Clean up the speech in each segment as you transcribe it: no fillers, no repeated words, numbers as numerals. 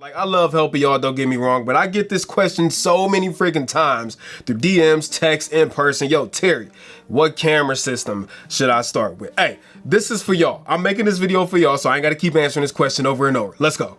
Like, I love helping y'all, don't get me wrong, but I get this question so many freaking times through DMs, text, in person. Yo, Terry, what camera system should I start with? Hey, this is for y'all. I'm making this video for y'all, so I ain't gotta keep answering this question over and over. Let's go.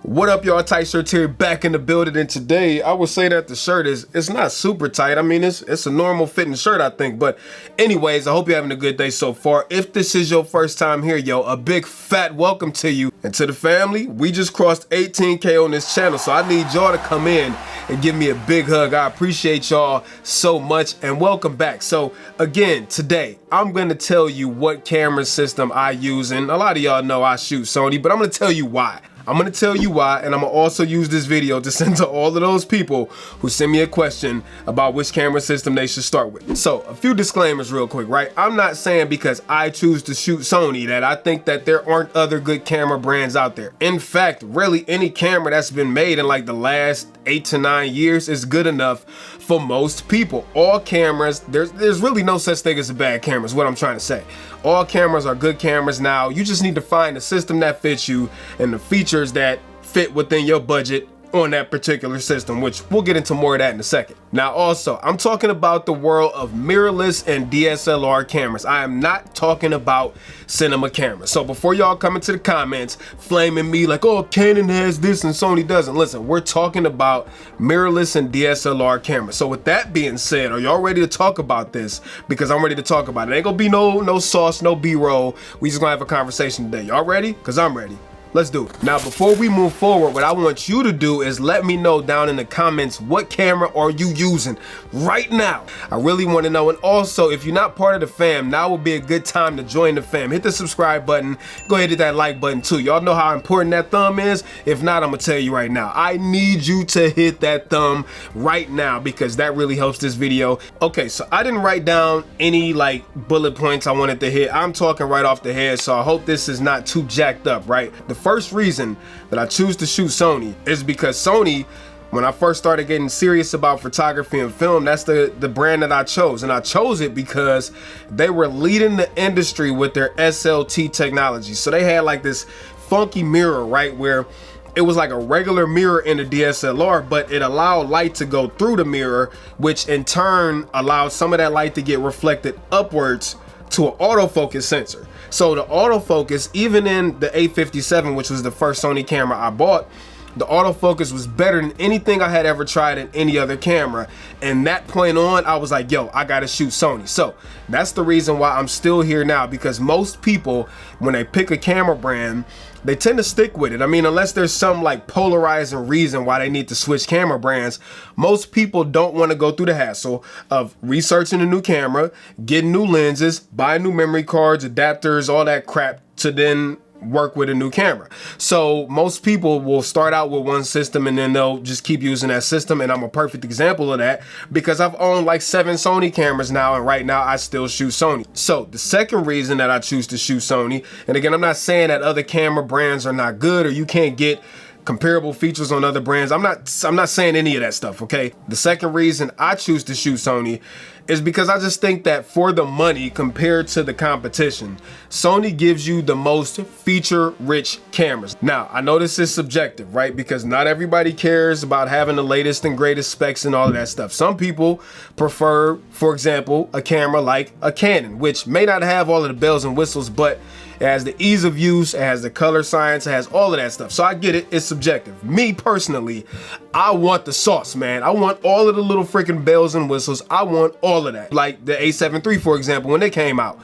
What up, y'all? Tight Shirt Terry back in the building, and today I would say that the shirt it's not super tight. I mean, it's a normal fitting shirt, I think. But anyways, I hope you're having a good day so far. If this is your first time here, yo, a big fat welcome to you and to the family. We just crossed 18K on this channel, so I need y'all to come in and give me a big hug. I appreciate y'all so much, and welcome back. So again, today I'm gonna tell you what camera system I use, and a lot of y'all know I shoot Sony, but I'm gonna tell you why. I'm gonna tell you why, and I'm gonna also use this video to send to all of those people who send me a question about which camera system they should start with. So, a few disclaimers real quick, right? I'm not saying because I choose to shoot Sony that I think that there aren't other good camera brands out there. In fact, really any camera that's been made in like the last 8 to 9 years is good enough for most people. All cameras, there's really no such thing as a bad camera is what I'm trying to say. All cameras are good cameras now. You just need to find a system that fits you and the features that fit within your budget on that particular system, which we'll get into more of that in a second. Now also, I'm talking about the world of mirrorless and DSLR cameras. I am not talking about cinema cameras. So before y'all come into the comments flaming me like, oh, Canon has this and Sony doesn't. Listen, we're talking about mirrorless and DSLR cameras. So with that being said, are y'all ready to talk about this? Because I'm ready to talk about it. Ain't gonna be no sauce, no B-roll. We just gonna have a conversation today. Y'all ready? Because I'm ready. Let's do it. Now, before we move forward, what I want you to do is let me know down in the comments, what camera are you using right now? I really want to know. And also, if you're not part of the fam, now would be a good time to join the fam. Hit the subscribe button. Go ahead and hit that like button too. Y'all know how important that thumb is? If not, I'm gonna tell you right now. I need you to hit that thumb right now because that really helps this video. Okay, so I didn't write down any like bullet points I wanted to hit. I'm talking right off the head, so I hope this is not too jacked up, right? The first reason that I choose to shoot Sony is because Sony, when I first started getting serious about photography and film, that's the brand that I chose. And I chose it because they were leading the industry with their SLT technology. So they had like this funky mirror, right, where it was like a regular mirror in the DSLR, but it allowed light to go through the mirror, which in turn allowed some of that light to get reflected upwards to an autofocus sensor. So the autofocus, even in the A57, which was the first Sony camera I bought, the autofocus was better than anything I had ever tried in any other camera. And that point on, I was like, yo, I gotta shoot Sony. So that's the reason why I'm still here now, because most people, when they pick a camera brand, they tend to stick with it. I mean, unless there's some like polarizing reason why they need to switch camera brands, most people don't want to go through the hassle of researching a new camera, getting new lenses, buying new memory cards, adapters, all that crap to then work with a new camera. So most people will start out with one system and then they'll just keep using that system, and I'm a perfect example of that because I've owned like 7 Sony cameras now, and right now I still shoot Sony. So the second reason that I choose to shoot Sony, and again, I'm not saying that other camera brands are not good or you can't get comparable features on other brands. I'm not saying any of that stuff, okay? The second reason I choose to shoot Sony is because I just think that for the money compared to the competition, Sony gives you the most feature-rich cameras. Now, I know this is subjective, right? Because not everybody cares about having the latest and greatest specs and all of that stuff. Some people prefer, for example, a camera like a Canon, which may not have all of the bells and whistles, but it has the ease of use, it has the color science, it has all of that stuff. So I get it, it's subjective. Me personally, I want the sauce, man. I want all of the little freaking bells and whistles. I want all of that. Like the A7 III, for example, when they came out,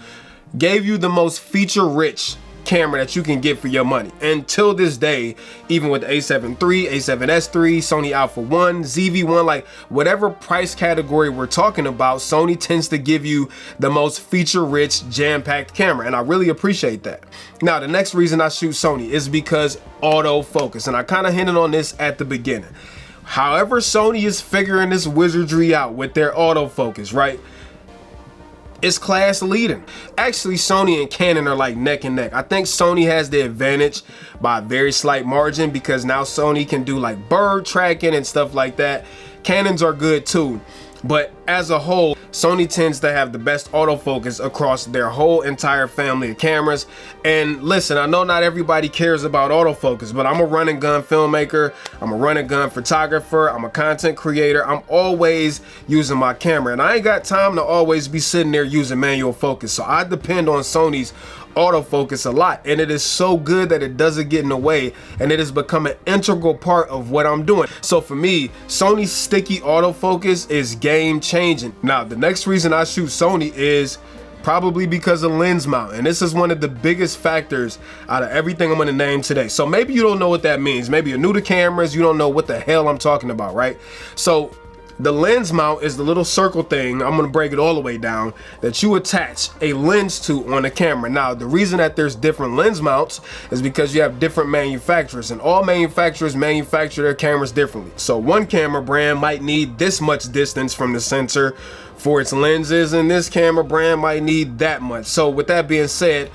gave you the most feature-rich camera that you can get for your money. Until this day, even with the A7 III, A7S III, Sony Alpha 1, ZV-1, like whatever price category we're talking about, Sony tends to give you the most feature-rich, jam-packed camera, and I really appreciate that. Now, the next reason I shoot Sony is because autofocus, and I kind of hinted on this at the beginning. However, Sony is figuring this wizardry out with their autofocus, right? It's class leading. Actually, Sony and Canon are like neck and neck. I think Sony has the advantage by a very slight margin because now Sony can do like bird tracking and stuff like that. Canons are good too. But as a whole, Sony tends to have the best autofocus across their whole entire family of cameras. And listen, I know not everybody cares about autofocus, but I'm a run and gun filmmaker, I'm a run and gun photographer, I'm a content creator. I'm always using my camera, and I ain't got time to always be sitting there using manual focus. So I depend on Sony's autofocus a lot, and it is so good that it doesn't get in the way, and it has become an integral part of what I'm doing. So for me, Sony's sticky autofocus is game changing. Now, the next reason I shoot Sony is probably because of lens mount, and this is one of the biggest factors out of everything I'm going to name today. So maybe you don't know what that means. Maybe you're new to cameras, you don't know what the hell I'm talking about, right? So the lens mount is the little circle thing, I'm gonna break it all the way down, that you attach a lens to on the camera. Now, the reason that there's different lens mounts is because you have different manufacturers, and all manufacturers manufacture their cameras differently. So one camera brand might need this much distance from the sensor for its lenses, and this camera brand might need that much. So with that being said,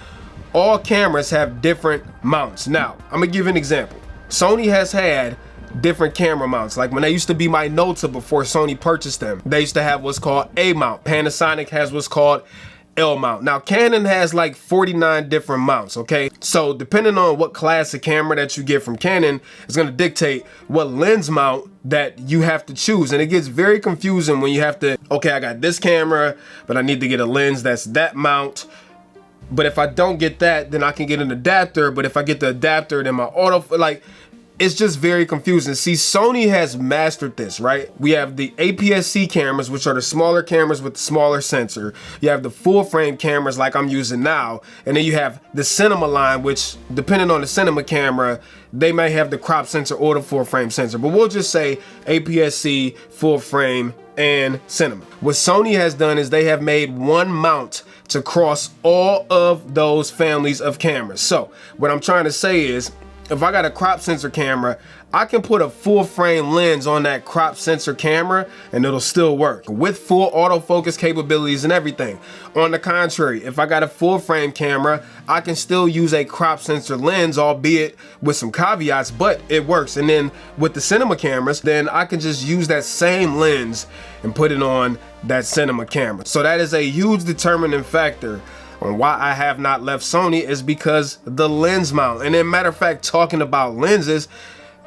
all cameras have different mounts. Now, I'm gonna give you an example. Sony has had different camera mounts. Like when they used to be my Nota before Sony purchased them, they used to have what's called A mount. Panasonic has what's called L mount. Now Canon has like 49 different mounts, okay? So depending on what class of camera that you get from Canon is gonna dictate what lens mount that you have to choose. And it gets very confusing when you have to, okay, I got this camera, but I need to get a lens that's that mount. But if I don't get that, then I can get an adapter. But if I get the adapter, then my auto, like, it's just very confusing. See, Sony has mastered this, right? We have the APS-C cameras, which are the smaller cameras with the smaller sensor. You have the full frame cameras like I'm using now. And then you have the cinema line, which depending on the cinema camera, they may have the crop sensor or the full frame sensor. But we'll just say APS-C, full frame, and cinema. What Sony has done is they have made one mount to cross all of those families of cameras. So what I'm trying to say is, if I got a crop sensor camera, I can put a full frame lens on that crop sensor camera and it'll still work with full autofocus capabilities and everything. On the contrary, if I got a full frame camera, I can still use a crop sensor lens, albeit with some caveats, but it works. And then with the cinema cameras, then I can just use that same lens and put it on that cinema camera. So that is a huge determining factor on why I have not left Sony, is because the lens mount. And then matter of fact, talking about lenses,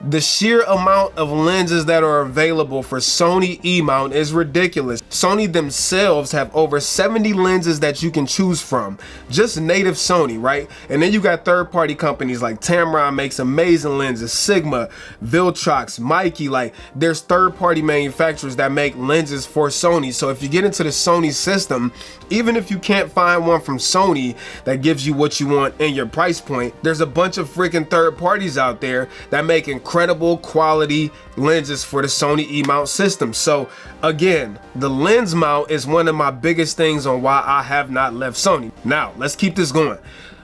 the sheer amount of lenses that are available for Sony E-mount is ridiculous. Sony themselves have over 70 lenses that you can choose from, just native Sony, right? And then you got third-party companies like Tamron makes amazing lenses, Sigma, Viltrox, Mikey, like there's third-party manufacturers that make lenses for Sony. So if you get into the Sony system, even if you can't find one from Sony that gives you what you want in your price point, there's a bunch of freaking third parties out there that make incredible quality lenses for the Sony E-mount system. So again, the lens mount is one of my biggest things on why I have not left Sony. Now, let's keep this going.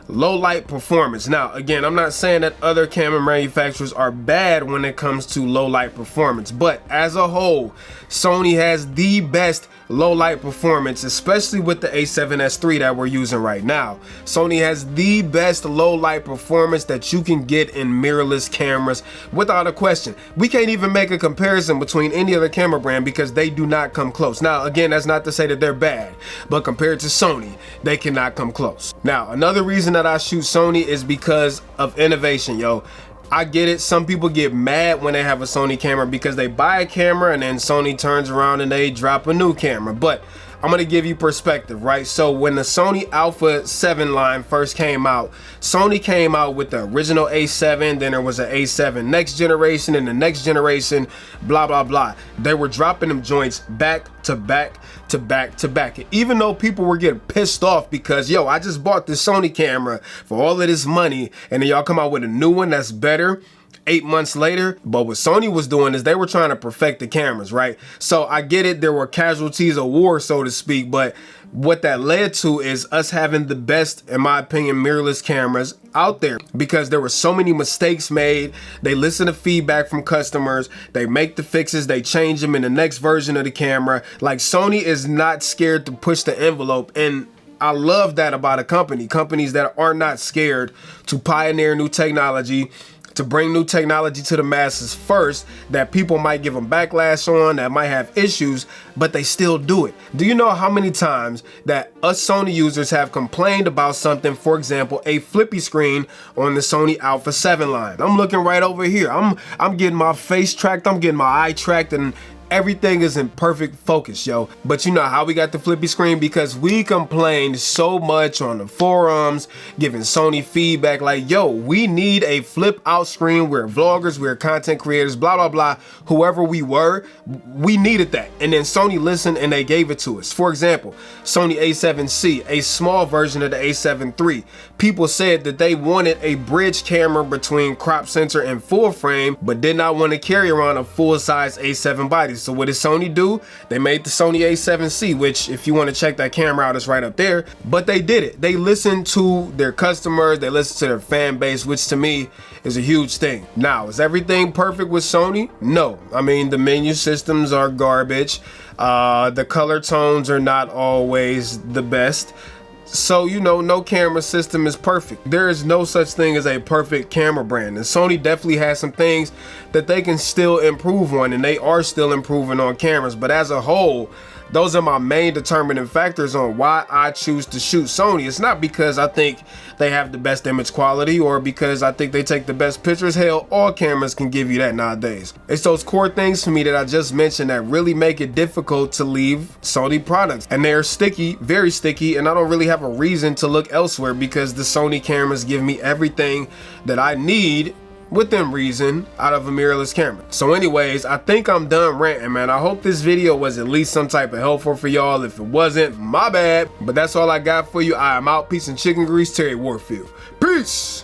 Low light performance. Now, again, I'm not saying that other camera manufacturers are bad when it comes to low light performance, but as a whole, Sony has the best low light performance, especially with the A7S III that we're using right now. Sony has the best low light performance that you can get in mirrorless cameras without a question. We can't even make a comparison between any other camera brand because they do not come close. Now, again, that's not to say that they're bad, but compared to Sony, they cannot come close. Now, another reason that I shoot Sony is because of innovation, yo. I get it, some people get mad when they have a Sony camera because they buy a camera and then Sony turns around and they drop a new camera. But I'm gonna give you perspective, right? So when the Sony Alpha 7 line first came out, Sony came out with the original A7, then there was an A7 next generation, and the next generation, blah, blah, blah. They were dropping them joints back to back to back to back. Even though people were getting pissed off because, yo, I just bought this Sony camera for all of this money, and then y'all come out with a new one that's better 8 months later. But what Sony was doing is they were trying to perfect the cameras, right? So I get it, there were casualties of war, so to speak, but what that led to is us having the best, in my opinion, mirrorless cameras out there because there were so many mistakes made. They listen to feedback from customers, they make the fixes, they change them in the next version of the camera. Like, Sony is not scared to push the envelope, and I love that about a company. Companies that are not scared to pioneer new technology, to bring new technology to the masses first that people might give them backlash on, that might have issues, but they still do it. Do you know how many times that us Sony users have complained about something, for example, a flippy screen on the Sony Alpha 7 line? I'm looking right over here. I'm getting my face tracked, I'm getting my eye tracked, and everything is in perfect focus, yo. But you know how we got the flippy screen? Because we complained so much on the forums, giving Sony feedback like, yo, we need a flip out screen. We're vloggers, we're content creators, blah, blah, blah. Whoever we were, we needed that. And then Sony listened and they gave it to us. For example, Sony a7C, a small version of the a7 III. People said that they wanted a bridge camera between crop sensor and full frame, but did not want to carry around a full-size a7 body. So what did Sony do? They made the Sony a7C, which if you want to check that camera out, it's right up there. But they did it. They listened to their customers, they listened to their fan base, which to me is a huge thing. Now, is everything perfect with Sony? No. I mean, the menu systems are garbage. The color tones are not always the best. So, you know, no camera system is perfect. There is no such thing as a perfect camera brand. And Sony definitely has some things that they can still improve on, and they are still improving on cameras. But as a whole, those are my main determining factors on why I choose to shoot Sony. It's not because I think they have the best image quality or because I think they take the best pictures. Hell, all cameras can give you that nowadays. It's those core things for me that I just mentioned that really make it difficult to leave Sony products. And they're sticky, very sticky, and I don't really have a reason to look elsewhere because the Sony cameras give me everything that I need within reason out of a mirrorless camera. So anyways, I think I'm done ranting, man. I hope this video was at least some type of helpful for y'all. If it wasn't, my bad. But that's all I got for you. I am out. Peace and chicken grease. Terry Warfield. Peace.